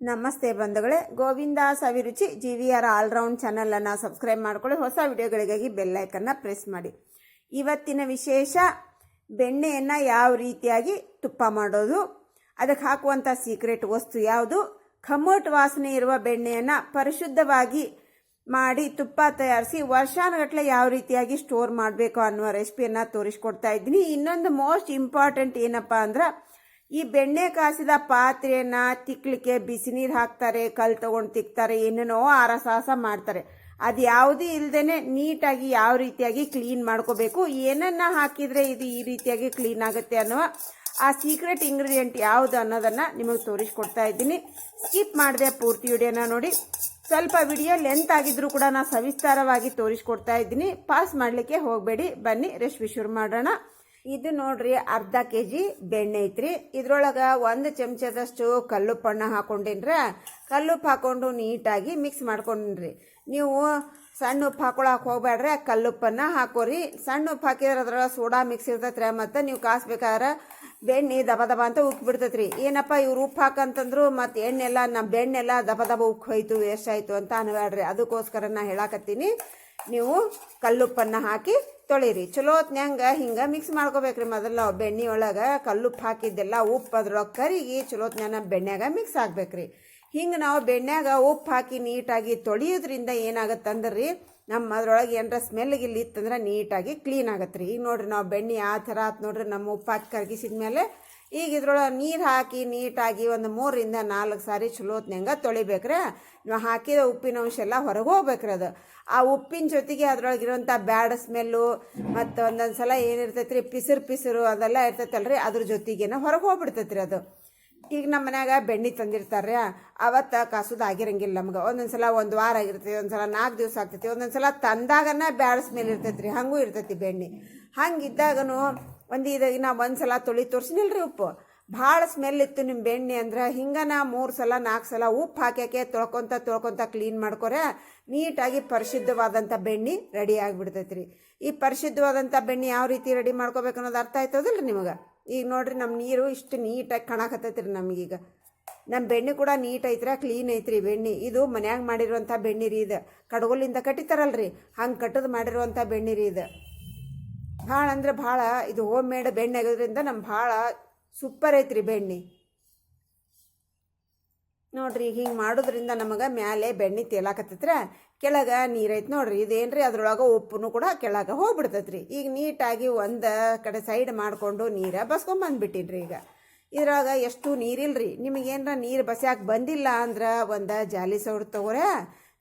ನಮಸ್ತೆ ಬಂಧುಗಳೇ, ಗೋವಿಂದಾಸ್ ಅಭಿರುಚಿ GVR ಆಲ್ರೌಂಡ್ ಚಾನಲನ್ನು ಸಬ್ಸ್ಕ್ರೈಬ್ ಮಾಡ್ಕೊಳ್ಳಿ. ಹೊಸ ವಿಡಿಯೋಗಳಿಗಾಗಿ ಬೆಲ್ಲೈಕನ್ನು ಪ್ರೆಸ್ ಮಾಡಿ. ಇವತ್ತಿನ ವಿಶೇಷ ಬೆಣ್ಣೆಯನ್ನು ಯಾವ ರೀತಿಯಾಗಿ ತುಪ್ಪ ಮಾಡೋದು, ಅದಕ್ಕೆ ಹಾಕುವಂಥ ಸೀಕ್ರೆಟ್ ವಸ್ತು ಯಾವುದು, ಖಮ್ಮೋಟ್ ವಾಸನೆ ಇರುವ ಬೆಣ್ಣೆಯನ್ನು ಪರಿಶುದ್ಧವಾಗಿ ಮಾಡಿ ತುಪ್ಪ ತಯಾರಿಸಿ ವರ್ಷಾನುಗಟ್ಟಲೆ ಯಾವ ರೀತಿಯಾಗಿ ಸ್ಟೋರ್ ಮಾಡಬೇಕು ಅನ್ನುವ ರೆಸಿಪಿಯನ್ನು ತೋರಿಸ್ಕೊಡ್ತಾ ಇದ್ದೀನಿ. ಇನ್ನೊಂದು ಮೋಸ್ಟ್ ಇಂಪಾರ್ಟೆಂಟ್ ಏನಪ್ಪ ಅಂದ್ರೆ, ಈ ಬೆಣ್ಣೆ ಕಾಸಿದ ಪಾತ್ರೆಯನ್ನ ತಿಕ್ಲಿಕ್ಕೆ ಬಿಸಿ ನೀರು ಹಾಕ್ತಾರೆ, ಕಲ್ ತಗೊಂಡು ತಿಕ್ತಾರೆ, ಏನೇನೋ ಆರಸಾಸ ಮಾಡ್ತಾರೆ. ಅದು ಯಾವುದೂ ಇಲ್ದೇನೆ ನೀಟಾಗಿ ಯಾವ ರೀತಿಯಾಗಿ ಕ್ಲೀನ್ ಮಾಡ್ಕೋಬೇಕು, ಏನನ್ನ ಹಾಕಿದ್ರೆ ಇದು ಈ ರೀತಿಯಾಗಿ ಕ್ಲೀನ್ ಆಗುತ್ತೆ ಅನ್ನುವ ಆ ಸೀಕ್ರೆಟ್ ಇಂಗ್ರೀಡಿಯೆಂಟ್ ಯಾವುದು ಅನ್ನೋದನ್ನ ನಿಮಗೆ ತೋರಿಸ್ಕೊಡ್ತಾ ಇದ್ದೀನಿ. ಸ್ಕಿಪ್ ಮಾಡದೆ ಪೂರ್ತಿ ವಿಡಿಯೋನ ನೋಡಿ. ಸ್ವಲ್ಪ ವಿಡಿಯೋ ಲೆಂತ್ ಆಗಿದ್ರು ಕೂಡ ನಾನು ಸವಿಸ್ತಾರವಾಗಿ ತೋರಿಸ್ಕೊಡ್ತಾ ಇದ್ದೀನಿ. ಪಾಸ್ ಮಾಡಲಿಕ್ಕೆ ಹೋಗಬೇಡಿ. ಬನ್ನಿ ರೆಸಿಪಿ ಶುರು ಮಾಡೋಣ. ಇದು ನೋಡ್ರಿ, ಅರ್ಧ ಕೆಜಿ ಬೆಣ್ಣೆ ಐತ್ರಿ. ಇದ್ರೊಳಗೆ 1 ಚಮಚದಷ್ಟು ಕಲ್ಲುಪ್ಪಣ್ಣ ಹಾಕೊಂಡಿನ್ರಿ. ಕಲ್ಲುಪ್ಪು ಹಾಕೊಂಡು ನೀಟಾಗಿ ಮಿಕ್ಸ್ ಮಾಡ್ಕೊಂಡಿನ್ರಿ. ನೀವು ಸಣ್ಣ ಉಪ್ಪು ಹಾಕೊಳಕ್ಕೆ ಹೋಗ್ಬೇಡ್ರಿ, ಕಲ್ಲುಪ್ಪನ್ನ ಹಾಕೋರಿ. ಸಣ್ಣ ಉಪ್ಪು ಹಾಕಿದ್ರೆ ಅದ್ರೊಳಗೆ ಸೋಡಾ ಮಿಕ್ಸ್ ಇರ್ತೈತ್ರಿ. ಮತ್ತು ನೀವು ಕಾಸ್ಬೇಕಾದ್ರೆ ಬೆಣ್ಣೆ ದಬ ದಬ ಅಂತ ಉಕ್ಕಿ ಬಿಡ್ತೈತ್ರಿ. ಏನಪ್ಪ ಇವ್ರು ಉಪ್ಪು ಹಾಕಂತಂದ್ರು ಮತ್ತು ಎಣ್ಣೆಲ್ಲ ನಮ್ಮ ಬೆಣ್ಣೆಲ್ಲ ದಬ ದಬ ಉಕ್ಕಿ ಹೋಯ್ತು, ವೇಸ್ಟ್ ಆಯಿತು ಅಂತ ಅನ್ಬೇಡ್ರಿ. ಅದಕ್ಕೋಸ್ಕರ ನಾ ಹೇಳಾಕತ್ತೀನಿ, ನೀವು ಕಲ್ಲುಪ್ಪನ್ನು ಹಾಕಿ ತೊಳಿರಿ. ಚಲೋ ಹೊತ್ನ್ಯಾಂಗ ಹಿಂಗೆ ಮಿಕ್ಸ್ ಮಾಡ್ಕೋಬೇಕ್ರಿ. ಮೊದಲು ನಾವು ಬೆಣ್ಣೆ ಒಳಗೆ ಕಲ್ಲುಪ್ಪು ಹಾಕಿದ್ದೆಲ್ಲ ಉಪ್ಪು ಅದ್ರೊಳಗೆ ಕರಿಗಿ ಚಲೋ ಹೊತ್ನ್ಯಾಗ ಬೆಣ್ಣೆಗ ಮಿಕ್ಸ್ ಆಗ್ಬೇಕ್ರಿ. ಹಿಂಗೆ ನಾವು ಬೆಣ್ಣೆಗ ಉಪ್ಪು ಹಾಕಿ ನೀಟಾಗಿ ತೊಳಿಯೋದ್ರಿಂದ ಏನಾಗತ್ತಂದ್ರಿ, ನಮ್ಮ ಅದ್ರೊಳಗೆ ಏನಾರ ಸ್ಮೆಲ್ಗಿಲ್ಲಿ ಇತ್ತಂದ್ರೆ ನೀಟಾಗಿ ಕ್ಲೀನ್ ಆಗತ್ತೆ ರೀ. ಈಗ ನೋಡ್ರಿ, ನಾವು ಬೆಣ್ಣೆ ಆ ಥರ ಆತು ನೋಡ್ರಿ. ನಮ್ಮ ಉಪ್ಪು ಹಾಕಿ ಕರಗಿಸಿದ ಮೇಲೆ ಈಗ ಇದ್ರೊಳಗೆ ನೀರು ಹಾಕಿ ನೀಟಾಗಿ ಒಂದು 3 ರಿಂದ 4 ಸಾರಿ ಚಲೋ ಹೊತ್ನ್ಯಾಂಗ ತೊಳಿಬೇಕ್ರಿ. ನಾವು ಹಾಕಿದ ಉಪ್ಪಿನ ಅಂಶ ಎಲ್ಲ ಹೊರಗೆ ಹೋಗ್ಬೇಕ್ರಿ. ಅದು ಆ ಉಪ್ಪಿನ ಜೊತೆಗೆ ಅದ್ರೊಳಗಿರೋಂಥ ಬ್ಯಾಡ್ ಸ್ಮೆಲ್ಲು ಮತ್ತು ಒಂದೊಂದು ಸಲ ಏನಿರ್ತೈತೆ ರೀ, ಪಿಸಿರು ಅದೆಲ್ಲ ಇರ್ತೈತಲ್ರಿ, ಅದ್ರ ಜೊತೆಗೇನ ಹೊರಗೆ ಹೋಗ್ಬಿಡ್ತೈತೆ ರೀ ಅದು. ಈಗ ನಮ್ಮ ಮನ್ಯಾಗ ಬೆಣ್ಣೆ ತಂದಿರ್ತಾರೆ, ಅವತ್ತು ಕಾಸೋದು ಆಗಿರಂಗಿಲ್ಲ ನಮ್ಗೆ. ಒಂದೊಂದು ಸಲ 1 ವಾರ ಆಗಿರ್ತೈತಿ, ಒಂದು ಸಲ 4 ದಿವಸ ಆಗ್ತೈತಿ, ಒಂದೊಂದು ಸಲ ತಂದಾಗನ ಬ್ಯಾಡ್ ಸ್ಮೆಲ್ ಇರ್ತೈತೆ ರೀ. ಹಂಗೂ ಇರ್ತೈತಿ ಬೆಣ್ಣೆ. ಹಂಗಿದ್ದಾಗನು ಇದಾಗ ನಾ 1 ಸಲ ತೋರಿಸಿನಿಲ್ರಿ ಉಪ್ಪು ಭಾಳ ಸ್ಮೆಲ್ ಇತ್ತು ನಿಮ್ಮ ಬೆಣ್ಣೆ ಅಂದ್ರೆ, ಹಿಂಗೆ ನಾ 3 ಸಲ 4 ಸಲ ಉಪ್ಪು ಹಾಕ್ಯಾಕೆ ತೊಳ್ಕೊತ ಕ್ಲೀನ್ ಮಾಡ್ಕೊರೆ ನೀಟಾಗಿ ಪರಿಶುದ್ಧವಾದಂಥ ಬೆಣ್ಣೆ ರೆಡಿ ಆಗಿಬಿಡ್ತೈತೆ ರೀ. ಈ ಪರಿಶುದ್ಧವಾದಂಥ ಬೆಣ್ಣೆ ಯಾವ ರೀತಿ ರೆಡಿ ಮಾಡ್ಕೋಬೇಕು ಅನ್ನೋದು ಅರ್ಥ ಆಯ್ತದಿಲ್ಲ ನಿಮಗೆ. ಈಗ ನೋಡ್ರಿ, ನಮ್ಮ ನೀರು ಇಷ್ಟು ನೀಟಾಗಿ ಕಾಣಕತ್ತೈತಿ ರೀ. ನಮಗೀಗ ನಮ್ಮ ಬೆಣ್ಣೆ ಕೂಡ ನೀಟ್ ಐತ್ರಿ, ಕ್ಲೀನ್ ಐತ್ರಿ ಬೆಣ್ಣೆ. ಇದು ಮನ್ಯಾಗ ಮಾಡಿರುವಂಥ ಬೆಣ್ಣೆ ರೀ. ಇದು ಕಡಗೋಲಿಂದ ಕಟ್ಟಿತಾರಲ್ರಿ, ಹಂಗೆ ಕಟ್ಟದು ಮಾಡಿರುವಂಥ ಬೆಣ್ಣೆ ರೀ. ಇದು ಭಾಳ ಅಂದ್ರೆ ಭಾಳ, ಇದು ಹೋಮ್ ಮೇಡ್ ಬೆಣ್ಣೆ ಆಗೋದ್ರಿಂದ ನಮ್ಗೆ ಭಾಳ ಸೂಪರ್ ಐತ್ರಿ ಬೆಣ್ಣೆ. ನೋಡ್ರಿ, ಹಿಂಗೆ ಮಾಡೋದ್ರಿಂದ ನಮಗೆ ಮ್ಯಾಲೆ ಬೆಣ್ಣೆ ತೇಲಾಕತ್ತೈತ್ರ, ಕೆಳಗೆ ನೀರೈತೆ ನೋಡ್ರಿ. ಇದೇನ್ರಿ, ಅದ್ರೊಳಗೆ ಉಪ್ಪು ಕೂಡ ಕೆಳಗೆ ಹೋಗ್ಬಿಡ್ತೈತ್ರಿ. ಈಗ ನೀಟಾಗಿ ಒಂದು ಕಡೆ ಸೈಡ್ ಮಾಡಿಕೊಂಡು ನೀರು ಬಸ್ಕೊಂಬಂದ್ಬಿಟ್ಟಿನ್ರಿ. ಈಗ ಇದ್ರಾಗ ಎಷ್ಟು ನೀರಿಲ್ರಿ. ನಿಮಗೇನಾರ ನೀರು ಬಸ್ಯಾಕೆ ಬಂದಿಲ್ಲ ಅಂದ್ರೆ ಒಂದು ಜಾಲಿ ಸೌಡ್ ತೊಗೊರೆ.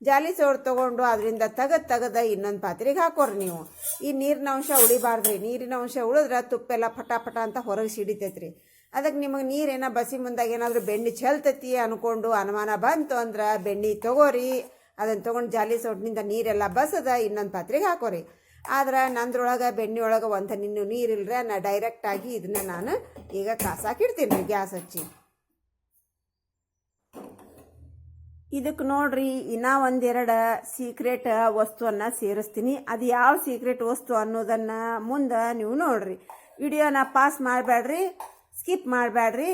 ಜಾಲಿ ಸೌಡ್ ತೊಗೊಂಡು ಅದರಿಂದ ತೆಗೆದು ಇನ್ನೊಂದು ಪಾತ್ರೆಗೆ ಹಾಕೋರಿ ನೀವು. ಈ ನೀರಿನ ಅಂಶ ಉಳಿಬಾರ್ದ್ರಿ. ನೀರಿನ ಅಂಶ ಉಳಿದ್ರೆ ತುಪ್ಪೆಲ್ಲ ಪಟ ಅಂತ ಹೊರಗೆ ಸಿಡಿತೈತ್ರಿ. ಅದಕ್ಕೆ ನಿಮಗೆ ನೀರೇನೋ ಬಸಿ ಮುಂದಾಗ ಏನಾದರೂ ಬೆಣ್ಣೆ ಚೆಲ್ತೈತಿ ಅನ್ಕೊಂಡು ಅನುಮಾನ ಬಂತು ಅಂದ್ರೆ ಬೆಣ್ಣೆ ತೊಗೋರಿ. ಅದನ್ನು ತೊಗೊಂಡು ಜಾಲಿ ಸೌಡ್ನಿಂದ ನೀರೆಲ್ಲ ಬಸದ ಇನ್ನೊಂದು ಪಾತ್ರೆಗೆ ಹಾಕೋರಿ. ಆದ್ರೆ ನಂದ್ರೊಳಗೆ ಬೆಣ್ಣೆ ಒಳಗೆ ಒಂದು ನೀರಿಲ್ರೆ ನಾ ಡೈರೆಕ್ಟಾಗಿ ಇದನ್ನ ನಾನು ಈಗ ಕಾಸಾಕಿಡ್ತೀನಿ ರೀ, ಗ್ಯಾಸ್ ಹಚ್ಚಿ. ಇದಕ್ಕೆ ನೋಡ್ರಿ, ಇನ್ನೂ 1-2 ಸೀಕ್ರೆಟ್ ವಸ್ತುವನ್ನು ಸೇರಿಸ್ತೀನಿ. ಅದು ಯಾವ ಸೀಕ್ರೆಟ್ ವಸ್ತು ಅನ್ನೋದನ್ನು ಮುಂದೆ ನೀವು ನೋಡ್ರಿ. ವಿಡಿಯೋನ ಪಾಸ್ ಮಾಡಬೇಡ್ರಿ, ಸ್ಕಿಪ್ ಮಾಡಬೇಡ್ರಿ,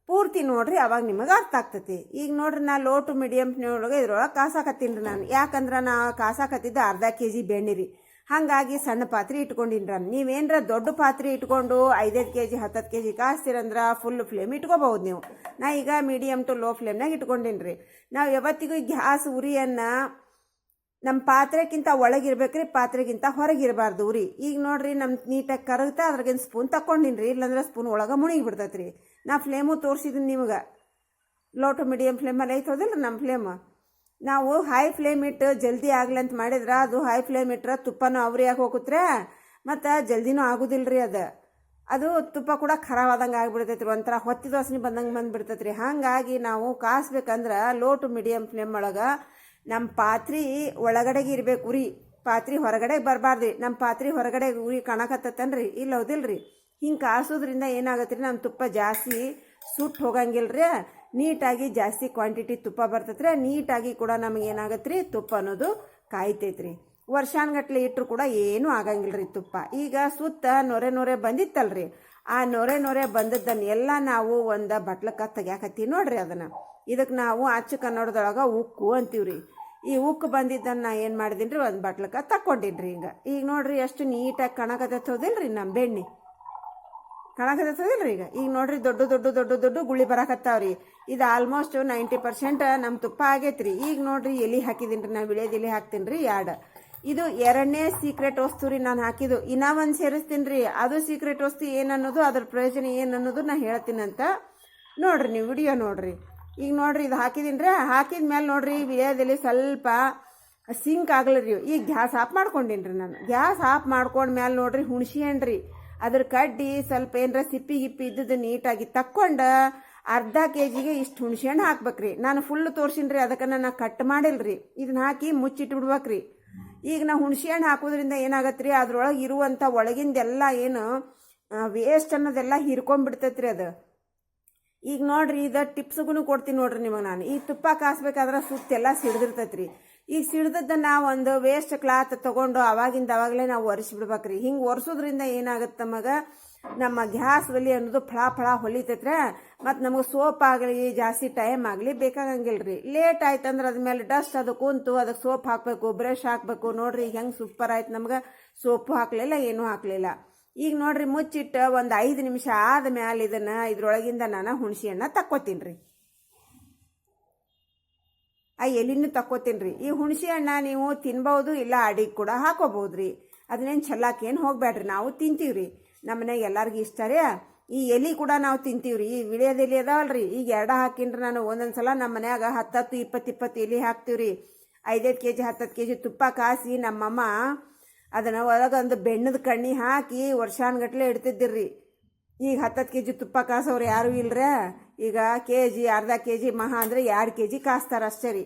ಪೂರ್ತಿ ನೋಡ್ರಿ, ಅವಾಗ ನಿಮಗೆ ಅರ್ಥ ಆಗ್ತೈತಿ. ಈಗ ನೋಡ್ರಿ, ನಾ ಲೋ ಟು ಮೀಡಿಯಮ್ನೊಳಗೆ ಇದ್ರೊಳಗೆ ಕಾಸಾಕತ್ತೀನಿ ರೀ ನಾನು. ಯಾಕಂದ್ರೆ ನಾ ಕಾಸಾಕತ್ತಿದ್ದ ಅರ್ಧ ಕೆಜಿ ಬೆಣ್ಣೆ ರೀ. ಹಾಗಾಗಿ ಸಣ್ಣ ಪಾತ್ರೆ ಇಟ್ಕೊಂಡಿನಿ ನಾನು. ನೀವೇನರ ದೊಡ್ಡ ಪಾತ್ರೆ ಇಟ್ಕೊಂಡು 5-5 ಕೆಜಿ 10 ಕೆಜಿ ಕಾಸ್ತೀರಂದ್ರೆ ಫುಲ್ ಫ್ಲೇಮ್ ಇಟ್ಕೋಬಹುದು ನೀವು. ನಾ ಈಗ ಮೀಡಿಯಮ್ ಟು ಲೋ ಫ್ಲೇಮ್ನಾಗ ಇಟ್ಕೊಂಡಿನಿ ರೀ. ನಾವು ಯಾವತ್ತಿಗೂ ಗ್ಯಾಸ್ ಉರಿಯನ್ನು ನಮ್ಮ ಪಾತ್ರೆಗಿಂತ ಒಳಗಿರ್ಬೇಕ್ರಿ, ಪಾತ್ರೆಗಿಂತ ಹೊರಗಿರಬಾರ್ದು ಉರಿ. ಈಗ ನೋಡ್ರಿ, ನಮ್ಮ ನೀಟಾಗಿ ಕರಗುತ್ತೆ, ಅದ್ರಾಗಿನ ಸ್ಪೂನ್ ತಗೊಂಡಿನಿ ರೀ. ಇಲ್ಲಾಂದ್ರೆ ಸ್ಪೂನ್ ಒಳಗೆ ಮುಳುಗಿ ಬಿಡ್ತೈತೆ ರೀ. ನಾ ಫ್ಲೇಮು ತೋರಿಸಿದ್ದೀನಿ ನಿಮ್ಗೆ. ಲೋ ಟು ಮೀಡಿಯಮ್ ಫ್ಲೇಮಲ್ಲಿ ಐತೋದಿಲ್ಲ ನಮ್ಮ ಫ್ಲೇಮ್. ನಾವು ಹೈ ಫ್ಲೇಮ್ ಇಟ್ಟು ಜಲ್ದಿ ಆಗ್ಲಿ ಅಂತ ಮಾಡಿದ್ರೆ, ಅದು ಹೈ ಫ್ಲೇಮ್ ಇಟ್ಟರೆ ತುಪ್ಪನೂ ಅವ್ರಿಯಾಗಿ ಹೋಗುತ್ರೆ ಮತ್ತು ಜಲ್ದಿನೂ ಆಗೋದಿಲ್ಲ ರೀ. ಅದು ತುಪ್ಪ ಕೂಡ ಖರಾಬ್ ಆದಂಗೆ ಆಗಿಬಿಡ್ತೈತ್ರಿ. ಒಂಥರ ಹೊತ್ತಿದ ವಾಸನೆ ಬಂದಂಗೆ ಬಂದುಬಿಡ್ತೈತೆ ರೀ. ಹಾಗಾಗಿ ನಾವು ಕಾಸ್ಬೇಕಂದ್ರೆ ಲೋ ಟು ಮೀಡಿಯಮ್ ಫ್ಲೇಮ್ ಒಳಗೆ ನಮ್ಮ ಪಾತ್ರೆ ಒಳಗಡೆಗೆ ಇರ್ಬೇಕು ಉರಿ. ಪಾತ್ರೆ ಹೊರಗಡೆ ಬರಬಾರ್ದು. ನಮ್ಮ ಪಾತ್ರೆ ಹೊರಗಡೆ ಉರಿ ಕಾಣಕತ್ತನ್ರಿ, ಇಲ್ಲ ಹೌದಿಲ್ರಿ. ಹಿಂಗೆ ಕಾಸೋದ್ರಿಂದ ಏನಾಗತ್ತೆ ರೀ, ನಮ್ಮ ತುಪ್ಪ ಜಾಸ್ತಿ ಸುಟ್ಟು ಹೋಗಂಗಿಲ್ಲ ರೀ. ನೀಟಾಗಿ ಜಾಸ್ತಿ ಕ್ವಾಂಟಿಟಿ ತುಪ್ಪ ಬರ್ತೈತ್ರಿ. ನೀಟಾಗಿ ಕೂಡ ನಮಗೆ ಏನಾಗತ್ತೆ ರೀ, ತುಪ್ಪ ಅನ್ನೋದು ಕಾಯ್ತೈತ್ರಿ. ವರ್ಷಾನ್ಗಟ್ಲೆ ಇಟ್ಟರು ಕೂಡ ಏನೂ ಆಗಂಗಿಲ್ಲ ರೀ ತುಪ್ಪ. ಈಗ ಸುತ್ತ ನೊರೆ ಬಂದಿತ್ತಲ್ರಿ, ಆ ನೊರೆ ಬಂದದ್ದನ್ನು ಎಲ್ಲ ನಾವು ಒಂದು ಬಟ್ಲಕ್ಕೆ ತೆಗ್ಯಾಕತ್ತೀವಿ ನೋಡ್ರಿ. ಅದನ್ನು ಇದಕ್ಕೆ ನಾವು ಅಚ್ಚ ಕನ್ನಡದೊಳಗೆ ಉಕ್ಕು ಅಂತೀವಿ ರೀ. ಈ ಉಕ್ಕು ಬಂದಿದ್ದನ್ನು ನಾ ಏನು ಮಾಡಿದೀನಿ ರೀ, ಒಂದು ಬಟ್ಲಕ್ಕೆ ತಕ್ಕೊಂಡಿನಿ ರೀ. ಈಗ ನೋಡಿರಿ ಎಷ್ಟು ನೀಟಾಗಿ ಕಣಕತ್ತೋದಿಲ್ಲ ರೀ ನಮ್ಮ ಬೆಣ್ಣೆ ಕಣಕತ್ತೋದಿಲ್ಲ ರೀ. ಈಗ ನೋಡಿರಿ ದೊಡ್ಡ ದೊಡ್ಡ ದೊಡ್ಡ ದೊಡ್ಡ ಗುಳಿ ಬರಾಕತ್ತಾವ್ರಿ. ಇದು ಆಲ್ಮೋಸ್ಟ್ 90% ನಮ್ಮ ತುಪ್ಪ ಆಗೈತೆ ರೀ. ಈಗ ನೋಡಿರಿ ಎಲೆ ಹಾಕಿದ್ದೀನಿ ರೀ, ನಾನು ವಿಳ್ಯದ ಎಲೆ ಹಾಕ್ತೀನಿ ರೀ 2. ಇದು 2ನೇ ಸೀಕ್ರೆಟ್ ವಸ್ತು ರೀ ನಾನು ಹಾಕಿದ್ದು. ಇನ್ನೂ ಒಂದು ಸೇರಿಸ್ತೀನಿ ರೀ, ಅದು ಸೀಕ್ರೆಟ್ ವಸ್ತು ಏನನ್ನೋದು, ಅದ್ರ ಪ್ರಯೋಜನ ಏನನ್ನೋದು ನಾನು ಹೇಳ್ತೀನಂತ ನೋಡಿರಿ, ನೀವು ವಿಡಿಯೋ ನೋಡಿರಿ. ಈಗ ನೋಡಿರಿ ಇದು ಹಾಕಿದ್ದೀನಿ ರೀ. ಹಾಕಿದ ಮೇಲೆ ನೋಡಿರಿ ವಿಳ್ಯದಲ್ಲಿ ಸ್ವಲ್ಪ ಸಿಂಕ್ ಆಗಲ್ಲ ರೀ. ಈಗ ಗ್ಯಾಸ್ ಆಫ್ ಮಾಡ್ಕೊಂಡಿನಿ ರೀ ನಾನು. ಗ್ಯಾಸ್ ಆಫ್ ಮಾಡ್ಕೊಂಡ್ಮೇಲೆ ನೋಡಿರಿ ಹುಣಸೆ ಹಣ್ಣು ರೀ, ಅದ್ರ ಕಡ್ಡಿ ಸ್ವಲ್ಪ ಏನರ ಸಿಪ್ಪಿ ಗಿಪ್ಪಿ ಇದ್ದದ್ದು ನೀಟಾಗಿ ತಕ್ಕೊಂಡು ಅರ್ಧ ಕೆಜಿಗೆ ಇಷ್ಟು ಹುಣಸೆ ಹಣ್ಣು ಹಾಕ್ಬೇಕ್ರಿ. ನಾನು ಫುಲ್ ತೋರ್ಸಿನಿ ರೀ, ಅದಕ್ಕೆ ನಾನು ಕಟ್ ಮಾಡಿಲ್ಲ ರೀ. ಇದನ್ನ ಹಾಕಿ ಮುಚ್ಚಿಟ್ಟು ಬಿಡ್ಬೇಕ್ರಿ. ಈಗ ನಾವು ಹುಣಸೆ ಹಣ್ಣು ಹಾಕೋದ್ರಿಂದ ಏನಾಗತ್ತೆ ರೀ, ಅದ್ರೊಳಗೆ ಇರುವಂಥ ಒಳಗಿಂದೆಲ್ಲ ಏನು ವೇಸ್ಟ್ ಅನ್ನೋದೆಲ್ಲ ಹಿರ್ಕೊಂಡ್ಬಿಡ್ತೈತೆ ರೀ ಅದು. ಈಗ ನೋಡಿರಿ ಇದು ಟಿಪ್ಸ್ಗೂ ಕೊಡ್ತೀನಿ ನೋಡ್ರಿ ನಿಮಗೆ ನಾನು. ಈ ತುಪ್ಪ ಕಾಸ್ಬೇಕಾದ್ರೆ ಸುತ್ತೆಲ್ಲ ಸಿಡ್ದಿರ್ತೈತೆ ರೀ. ಈಗ ಸಿಡ್ದದ್ದನ್ನು ಒಂದು ವೇಸ್ಟ್ ಕ್ಲಾತ್ ತೊಗೊಂಡು ಅವಾಗಲೇ ನಾವು ಒರೆಸಿಬಿಡ್ಬೇಕ್ರಿ. ಹಿಂಗೆ ಒರೆಸೋದ್ರಿಂದ ಏನಾಗುತ್ತೆ ನಮಗೆ, ನಮ್ಮ ಗ್ಯಾಸ್ ಒಲಿ ಅನ್ನೋದು ಫಳ ಫಳ ಹೊಲಿತೈತ್ರೆ. ಮತ್ತು ನಮಗೆ ಸೋಪ್ ಆಗಲಿ ಜಾಸ್ತಿ ಟೈಮ್ ಆಗಲಿ ಬೇಕಾಗಂಗಿಲ್ಲ ರೀ. ಲೇಟ್ ಆಯ್ತು ಅಂದ್ರೆ ಅದ್ಮೇಲೆ ಡಸ್ಟ್ ಅದು ಕುಂತು ಅದಕ್ಕೆ ಸೋಪ್ ಹಾಕಬೇಕು, ಬ್ರಷ್ ಹಾಕಬೇಕು. ನೋಡಿರಿ ಹೆಂಗೆ ಸೂಪರ್ ಆಯ್ತು. ನಮ್ಗೆ ಸೋಪು ಹಾಕಲಿಲ್ಲ, ಏನೂ ಹಾಕಲಿಲ್ಲ. ಈಗ ನೋಡಿರಿ ಮುಚ್ಚಿಟ್ಟು ಒಂದು 5 ನಿಮಿಷ ಆದಮೇಲೆ ಇದ್ರೊಳಗಿಂದ ನಾನು ಹುಣಸೆ ಹಣ್ಣು ತಕ್ಕೋತೀನಿ ರೀ. ಆ ಎಲಿನೂ ತಕ್ಕೋತೀನಿ ರೀ. ಈ ಹುಣಸೆ ಹಣ್ಣು ನೀವು ತಿನ್ಬೋದು, ಇಲ್ಲ ಅಡಿಗೆ ಕೂಡ ಹಾಕೋಬೋದು ರೀ. ಅದನ್ನೇನು ಚೆಲ್ಲಾಕೇನು ಹೋಗ್ಬೇಡ್ರಿ, ನಾವು ತಿಂತೀವಿ ರೀ. ನಮ್ಮ ಮನೆಗೆ ಎಲ್ಲರಿಗೂ ಇಷ್ಟ ರೀ. ಈ ಎಲೆ ಕೂಡ ನಾವು ತಿಂತೀವಿ ರೀ. ಈ ವಿಳ್ಯದ ಎಲೆ ಅದಾವಲ್ರಿ, ಈಗ 2 ಹಾಕಿನ್ರಿ ನಾನು. ಒಂದೊಂದು ಸಲ ನಮ್ಮ ಮನ್ಯಾಗ 10 20 ಎಲೆ ಹಾಕ್ತೀವಿ ರೀ. 5 ಕೆಜಿ 10 ಕೆಜಿ ತುಪ್ಪ ಕಾಸಿ ನಮ್ಮಮ್ಮ ಅದನ್ನು ಒಳಗೊಂದು ಬೆಣ್ಣದ ಕಣ್ಣಿ ಹಾಕಿ ವರ್ಷಾನ್ಗಟ್ಲೆ ಇಡ್ತಿದ್ದಿರ್ರಿ. ಈಗ 10 ಕೆಜಿ ತುಪ್ಪ ಕಾಸೋರು ಯಾರೂ ಇಲ್ಲರೇ. ಈಗ ಕೆಜಿ ಅರ್ಧ ಕೆಜಿ ಮಹಾ ಅಂದರೆ 2 ಕೆಜಿ ಕಾಸ್ತಾರೆ ಅಷ್ಟೇ ರೀ.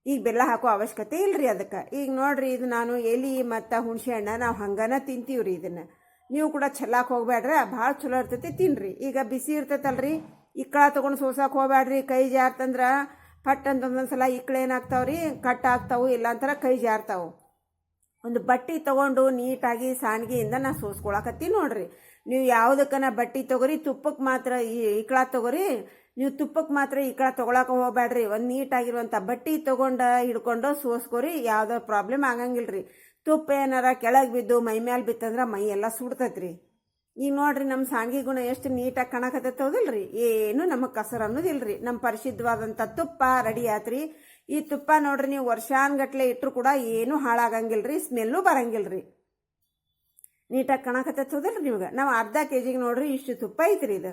ಈಗ ಬೆಲ್ಲ ಹಾಕೋ ಅವಶ್ಯಕತೆ ಇಲ್ಲರಿ ಅದಕ್ಕೆ. ಈಗ ನೋಡಿರಿ ಇದು ನಾನು ಎಲೆ ಮತ್ತು ಹುಣಸೆ ಹಣ್ಣು ನಾವು ಹಂಗನ ತಿಂತೀವಿ ರೀ. ಇದನ್ನು ನೀವು ಕೂಡ ಚೆಲ್ಲಾಕ ಹೋಗ್ಬೇಡ್ರಿ, ಭಾಳ ಚಲೋ ಇರ್ತೈತಿ, ತಿನ್ನಿರಿ. ಈಗ ಬಿಸಿ ಇರ್ತೈತಲ್ರಿ, ಇಕ್ಕಳ ತೊಗೊಂಡು ಸೋಸಕ್ಕೆ ಹೋಗ್ಬೇಡ್ರಿ. ಕೈ ಜಾರ್ತಂದ್ರೆ ಪಟ್ ಅಂತ ಒಂದೊಂದ್ಸಲ ಇಕ್ಕಳು ಏನಾಗ್ತಾವ್ರಿ, ಕಟ್ ಆಗ್ತಾವೆ, ಇಲ್ಲಾಂತರ ಕೈ ಜಾರ್ತಾವೆ. ಒಂದು ಬಟ್ಟೆ ತೊಗೊಂಡು ನೀಟಾಗಿ ಸಾಣಿಗೆಯಿಂದ ನಾನು ಸೋಸ್ಕೊಳಕತ್ತೀನಿ ನೋಡ್ರಿ. ನೀವು ಯಾವುದಕ್ಕನ ಬಟ್ಟೆ ತೊಗೊರಿ, ತುಪ್ಪಕ್ಕೆ ಮಾತ್ರ ಇಕ್ಕಳ ತೊಗೊರಿ. ನೀವು ತುಪ್ಪಕ್ಕೆ ಮಾತ್ರ ಇಕ್ಕಳ ತೊಗೊಳಕ್ಕೆ ಹೋಗ್ಬೇಡ್ರಿ. ಒಂದು ನೀಟಾಗಿರುವಂಥ ಬಟ್ಟೆ ತೊಗೊಂಡು ಹಿಡ್ಕೊಂಡು ಸೋಸ್ಕೊರಿ, ಯಾವುದೋ ಪ್ರಾಬ್ಲಮ್ ಆಗಂಗಿಲ್ಲ ರೀ. ತುಪ್ಪ ಏನಾರ ಕೆಳಗೆ ಬಿದ್ದು ಮೈ ಮೇಲೆ ಬಿತ್ತಂದ್ರೆ ಮೈ ಎಲ್ಲ ಸುಡ್ತೈತ್ರಿ. ಈಗ ನೋಡ್ರಿ ನಮ್ಮ ಸಾಣಿಗೆ ಗುಣ ಎಷ್ಟು ನೀಟಾಗಿ ಕಾಣಕತ್ತೈತೆ ಹೌದಿಲ್ರಿ. ಏನು ನಮಗೆ ಕಸರು ಅನ್ನೋದಿಲ್ರಿ. ನಮ್ಮ ಪರಿಶುದ್ಧವಾದಂಥ ತುಪ್ಪ ರೆಡಿ ಆತ್ರಿ. ಈ ತುಪ್ಪ ನೋಡ್ರಿ ನೀವು ವರ್ಷಾನ್ಗಟ್ಲೆ ಇಟ್ಟರು ಕೂಡ ಏನೂ ಹಾಳಾಗಂಗಿಲ್ಲ ರೀ, ಸ್ಮೆಲ್ಲು ಬರಂಗಿಲ್ಲ ರೀ. ನೀಟಾಗಿ ಕಾಣಕತ್ತೈತೆ ಹೌದಿಲ್ರಿ ನಿಮ್ಗೆ. ನಾವು ಅರ್ಧ ಕೆಜಿಗೆ ನೋಡ್ರಿ ಇಷ್ಟು ತುಪ್ಪ ಐತ್ರಿ. ಇದು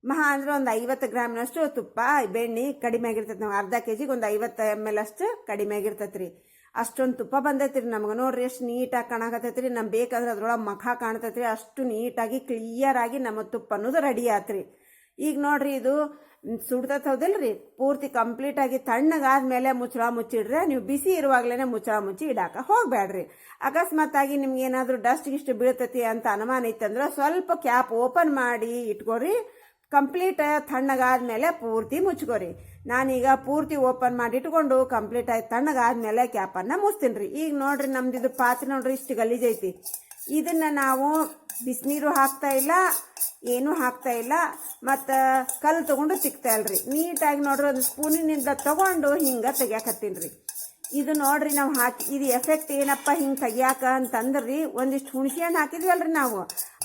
ಮಹಾ ಅಂದ್ರೆ ಒಂದು 50 ಗ್ರಾಮ್ನಷ್ಟು ತುಪ್ಪ ಬೆಣ್ಣೆ ಕಡಿಮೆ ಆಗಿರ್ತೈತೆ. ನಾವು ಅರ್ಧ ಕೆಜಿಗೆ ಒಂದು 50 ml ಅಷ್ಟು ಕಡಿಮೆ ಆಗಿರ್ತೈತೆ ರೀ. ಅಷ್ಟೊಂದು ತುಪ್ಪ ಬಂದೈತಿ ರೀ ನಮ್ಗೆ. ನೋಡ್ರಿ ಎಷ್ಟು ನೀಟಾಗಿ ಕಾಣಕತ್ತೈತೆ ರೀ. ನಮ್ಗೆ ಬೇಕಂದ್ರೆ ಅದ್ರೊಳಗೆ ಮಖ ಕಾಣ್ತೈತೆ ರೀ. ಅಷ್ಟು ನೀಟಾಗಿ ಕ್ಲಿಯರಾಗಿ ನಮ್ಮ ತುಪ್ಪ ಅನ್ನೋದು ರೆಡಿ ಆತ್ರಿ. ಈಗ ನೋಡ್ರಿ ಇದು ಸುಡ್ತೈತೆ ಹೌದಿಲ್ರಿ. ಪೂರ್ತಿ ಕಂಪ್ಲೀಟಾಗಿ ತಣ್ಣಗಾದ್ಮೇಲೆ ಮುಚ್ಚಳ ಮುಚ್ಚಿಡ್ರೆ, ನೀವು ಬಿಸಿ ಇರುವಾಗಲೇ ಮುಚ್ಚಳ ಮುಚ್ಚಿ ಇಡಾಕ ಹೋಗ್ಬೇಡ್ರಿ. ಅಕಸ್ಮಾತ್ತಾಗಿ ನಿಮ್ಗೆ ಏನಾದರೂ ಡಸ್ಟ್ ಗಿಷ್ಟು ಬೀಳ್ತೈತಿ ಅಂತ ಅನುಮಾನ ಇತ್ತಂದ್ರೆ ಸ್ವಲ್ಪ ಕ್ಯಾಪ್ ಓಪನ್ ಮಾಡಿ ಇಟ್ಕೋರಿ. ಕಂಪ್ಲೀಟ್ ತಣ್ಣಗಾದ್ಮೇಲೆ ಪೂರ್ತಿ ಮುಚ್ಕೋರಿ. ನಾನೀಗ ಪೂರ್ತಿ ಓಪನ್ ಮಾಡಿ ಇಟ್ಕೊಂಡು ಕಂಪ್ಲೀಟ್ ಆಯ್ತು ತಣ್ಣಗಾದ್ಮೇಲೆ ಕ್ಯಾಪನ್ನು ಮುಚ್ತೀನಿ ರೀ. ಈಗ ನೋಡ್ರಿ ನಮ್ದು ಇದು ಪಾತ್ರೆ ನೋಡ್ರಿ ಇಷ್ಟು ಗಲೀಜೈತಿ. ಇದನ್ನು ನಾವು ಬಿಸಿನೀರು ಹಾಕ್ತಾ ಇಲ್ಲ, ಏನೂ ಹಾಕ್ತಾ ಇಲ್ಲ, ಮತ್ತು ಕಲ್ಲು ತೊಗೊಂಡು ತಿಕ್ತಾ ಇಲ್ರಿ. ನೀಟಾಗಿ ನೋಡ್ರಿ ಒಂದು ಸ್ಪೂನಿನಿಂದ ತೊಗೊಂಡು ಹಿಂಗೆ ತೆಗಿಯಾಕತ್ತೀನಿ ರೀ. ಇದು ನೋಡ್ರಿ ನಾವು ಹಾಕಿ ಇದು ಎಫೆಕ್ಟ್ ಏನಪ್ಪ ಹಿಂಗೆ ತೆಗಿಯಾಕ ಅಂತಂದ್ರಿ, ಒಂದಿಷ್ಟು ಹುಣಸೆ ಹಣ್ಣು ಹಾಕಿದ್ವಲ್ರಿ ನಾವು.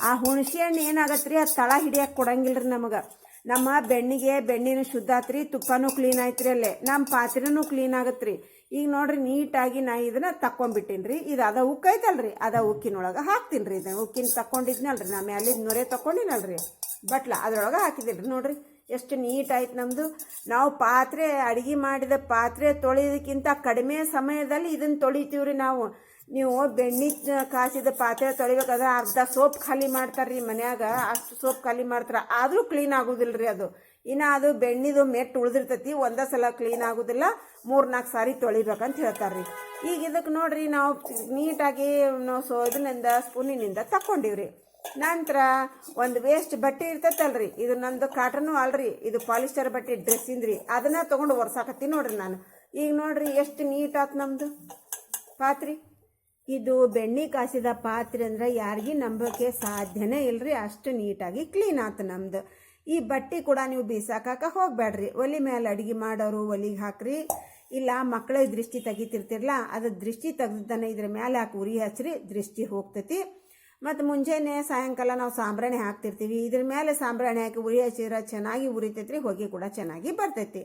ಆ ಹುಣಸೆ ಹಣ್ಣು ಏನಾಗತ್ತೆ ರೀ, ಅದು ತಳ ಹಿಡಿಯಕ್ಕೆ ಕೊಡಂಗಿಲ್ಲ ರೀ ನಮಗೆ. ನಮ್ಮ ಬೆಣ್ಣೆನೂ ಶುದ್ಧ ಆತ್ರಿ, ತುಪ್ಪನೂ ಕ್ಲೀನ್ ಆಯ್ತು ರೀ. ಅಲ್ಲೇ ನಮ್ಮ ಪಾತ್ರೆನೂ ಕ್ಲೀನ್ ಆಗತ್ತೆ ರೀ. ಈಗ ನೋಡ್ರಿ ನೀಟಾಗಿ ನಾ ಇದನ್ನು ತಕ್ಕೊಂಬಿಟ್ಟಿನಿ ರೀ. ಇದು ಅದ ಉಕ್ಕು ಐತಲ್ರಿ, ಅದ ಉಕ್ಕಿನೊಳಗೆ ಹಾಕ್ತೀನಿ ರೀ. ಇದನ್ನು ಉಕ್ಕಿನ ತಕ್ಕೊಂಡಿದ್ನಲ್ರಿ, ನಾ ಮ್ಯಾಲಿದ ನೊರೆ ತಕ್ಕೊಂಡಿನಲ್ರಿ ಬಟ್ಲ, ಅದ್ರೊಳಗೆ ಹಾಕಿದ್ದೀನಿ ರೀ. ನೋಡ್ರಿ ಎಷ್ಟು ನೀಟ್ ಆಯ್ತು ನಮ್ಮದು. ನಾವು ಪಾತ್ರೆ ಅಡುಗೆ ಮಾಡಿದ ಪಾತ್ರೆ ತೊಳೆಯೋದಕ್ಕಿಂತ ಕಡಿಮೆ ಸಮಯದಲ್ಲಿ ಇದನ್ನು ತೊಳಿತೀವಿ ರೀ ನಾವು. ನೀವು ಬೆಣ್ಣೆ ಕಾಸಿದ ಪಾತ್ರೆ ತೊಳಿಬೇಕಾದ್ರೆ ಅರ್ಧ ಸೋಪ್ ಖಾಲಿ ಮಾಡ್ತಾರೆ ರೀ ಮನ್ಯಾಗ. ಅಷ್ಟು ಸೋಪ್ ಖಾಲಿ ಮಾಡ್ತಾರೆ, ಆದರೂ ಕ್ಲೀನ್ ಆಗೋದಿಲ್ಲ ರೀ ಅದು. ಇನ್ನು ಅದು ಬೆಣ್ಣೆದು ಮೆಟ್ಟು ಉಳಿದಿರ್ತೈತಿ, ಒಂದೇ ಸಲ ಕ್ಲೀನ್ ಆಗೋದಿಲ್ಲ, 3-4 ಸಾರಿ ತೊಳಿಬೇಕಂತ ಹೇಳ್ತಾರೆ ರೀ. ಈಗ ಇದಕ್ಕೆ ನೋಡ್ರಿ ನಾವು ನೀಟಾಗಿ ನಾವು ಇದರಿಂದ ಸ್ಪೂನಿನಿಂದ ತಕ್ಕೊಂಡಿವ್ರಿ. ನಂತರ ಒಂದು ವೇಸ್ಟ್ ಬಟ್ಟೆ ಇರ್ತೈತಲ್ರಿ, ಇದು ನಂದು ಕಾಟನ್ನು ಅಲ್ರಿ, ಇದು ಪಾಲಿಸ್ಟರ್ ಬಟ್ಟೆ ಡ್ರೆಸ್ಸಿಂದ್ರಿ. ಅದನ್ನು ತೊಗೊಂಡು ಒರ್ಸಾಕತ್ತೀನಿ ನೋಡ್ರಿ ನಾನು. ಈಗ ನೋಡ್ರಿ ಎಷ್ಟು ನೀಟ್ ಆತು ನಮ್ಮದು ಪಾತ್ರೆ. ಇದು ಬೆಣ್ಣೆ ಕಾಸಿದ ಪಾತ್ರೆ ಅಂದ್ರೆ ಯಾರಿಗೂ ನಂಬೋಕೆ ಸಾಧ್ಯನೇ ಇಲ್ಲರಿ, ಅಷ್ಟು ನೀಟಾಗಿ ಕ್ಲೀನ್ ಆಯ್ತು ನಮ್ಮದು. ಈ ಬಟ್ಟೆ ಕೂಡ ನೀವು ಬೀಸಾಕ ಹೋಗಬೇಡ್ರಿ. ಒಲೆ ಮೇಲೆ ಅಡುಗೆ ಮಾಡೋರು ಒಲಿಗೆ ಹಾಕ್ರಿ, ಇಲ್ಲ ಮಕ್ಕಳಿಗೆ ದೃಷ್ಟಿ ತೆಗಿತಿರ್ತಿರಲ್ಲ ಅದು ದೃಷ್ಟಿ ತೆಗ್ದನ್ನ ಇದ್ರ ಮೇಲೆ ಹಾಕಿ ಉರಿ ಹಚ್ಚ್ರಿ, ದೃಷ್ಟಿ ಹೋಗ್ತೈತಿ. ಮತ್ತು ಮುಂಜಾನೆ ಸಾಯಂಕಾಲ ನಾವು ಸಾಂಬ್ರಾಣಿ ಹಾಕ್ತಿರ್ತೀವಿ, ಇದ್ರ ಮೇಲೆ ಸಾಂಬ್ರಾಣಿ ಹಾಕಿ ಉರಿ ಹಚ್ಚಿದ್ರೆ ಚೆನ್ನಾಗಿ ಉರಿತೈತ್ರಿ, ಹೊಗೆ ಕೂಡ ಚೆನ್ನಾಗಿ ಬರ್ತೈತಿ.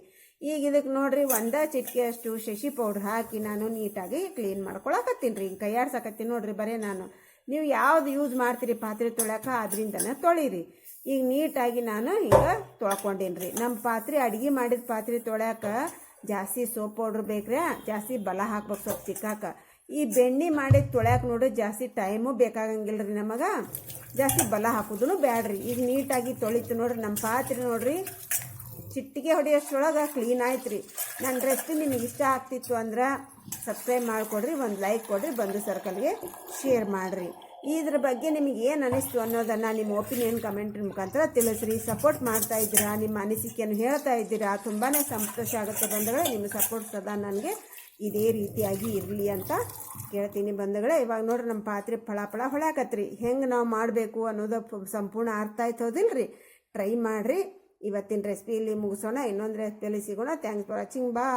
ಈಗ ಇದಕ್ಕೆ ನೋಡ್ರಿ ಒಂದೇ ಚಿಟಿಕೆ ಅಷ್ಟು ಶಶಿ ಪೌಡ್ರ್ ಹಾಕಿ ನಾನು ನೀಟಾಗಿ ಕ್ಲೀನ್ ಮಾಡ್ಕೊಳಕತ್ತೀನಿ ರೀ. ಹಿಂಗೆ ಕೈಯಾಡ್ಸಕತ್ತೀನಿ ನೋಡ್ರಿ ಬರೀ ನಾನು. ನೀವು ಯಾವ್ದು ಯೂಸ್ ಮಾಡ್ತೀರಿ ಪಾತ್ರೆ ತೊಳ್ಯಾಕ ಅದರಿಂದನೇ ತೊಳಿರಿ. ಈಗ ನೀಟಾಗಿ ನಾನು ಈಗ ತೊಳ್ಕೊಂಡೀನಿ ರೀ. ನಮ್ಮ ಪಾತ್ರೆ ಅಡುಗೆ ಮಾಡಿದ ಪಾತ್ರೆ ತೊಳ್ಯಾಕ ಜಾಸ್ತಿ ಸೋಪ್ ಪೌಡ್ರ್ ಬೇಕ್ರಿ, ಜಾಸ್ತಿ ಬಲ ಹಾಕ್ಬೇಕು ಸ್ವಲ್ಪ ಚಿಕ್ಕಾಕ. ಈ ಬೆಣ್ಣೆ ಮಾಡಿದ ತೊಳ್ಯಾಕ ನೋಡ್ರಿ ಜಾಸ್ತಿ ಟೈಮು ಬೇಕಾಗಂಗಿಲ್ಲ ರೀ ನಮಗೆ, ಜಾಸ್ತಿ ಬಲ ಹಾಕೋದು ಬ್ಯಾಡ್ರಿ. ಈಗ ನೀಟಾಗಿ ತೊಳಿತು ನೋಡ್ರಿ ನಮ್ಮ ಪಾತ್ರೆ ನೋಡ್ರಿ ಚಿಟ್ಟಿಗೆ ಹೊಡೆಯೋಷ್ಟರೊಳಗೆ ಕ್ಲೀನ್ ಆಯ್ತು ರೀ. ನನ್ನ ರೆಸಿಪಿ ನಿಮಗೆ ಇಷ್ಟ ಆಗ್ತಿತ್ತು ಅಂದ್ರೆ ಸಬ್ಸ್ಕ್ರೈಬ್ ಮಾಡಿಕೊಡ್ರಿ, ಒಂದು ಲೈಕ್ ಕೊಡ್ರಿ, ಬಂಧು ಸರ್ಕಲ್ಗೆ ಶೇರ್ ಮಾಡಿರಿ. ಇದ್ರ ಬಗ್ಗೆ ನಿಮಗೆ ಏನು ಅನಿಸ್ತು ಅನ್ನೋದನ್ನು ನಿಮ್ಮ ಒಪಿನಿಯನ್ ಕಮೆಂಟ್ ಮುಖಾಂತರ ತಿಳಿಸ್ರಿ. ಸಪೋರ್ಟ್ ಮಾಡ್ತಾ ಇದ್ದೀರಾ, ನಿಮ್ಮ ಅನಿಸಿಕೆಯನ್ನು ಹೇಳ್ತಾ ಇದ್ದೀರಾ, ತುಂಬಾ ಸಂತೋಷ ಆಗುತ್ತೆ ಬಂಧುಗಳೇ. ನಿಮ್ಮ ಸಪೋರ್ಟ್ ಸದಾ ನನಗೆ ಇದೇ ರೀತಿಯಾಗಿ ಇರಲಿ ಅಂತ ಕೇಳ್ತೀನಿ ಬಂಧುಗಳೇ. ಇವಾಗ ನೋಡ್ರಿ ನಮ್ಮ ಪಾತ್ರೆ ಫಳ ಹೊಳ್ಯಾಕತ್ರಿ. ಹೆಂಗೆ ನಾವು ಮಾಡಬೇಕು ಅನ್ನೋದು ಸಂಪೂರ್ಣ ಅರ್ಥ ಆಯ್ತು ಹೌದಿಲ್ಲ ರೀ. ಟ್ರೈ ಮಾಡಿರಿ. ಇವತ್ತಿನ ರೆಸಿಪಿಯಲ್ಲಿ ಮುಗಿಸೋಣ, ಇನ್ನೊಂದು ರೆಸಿಪಿಯಲ್ಲಿ ಸಿಗೋಣ. Thanks for watching. ಬಾ.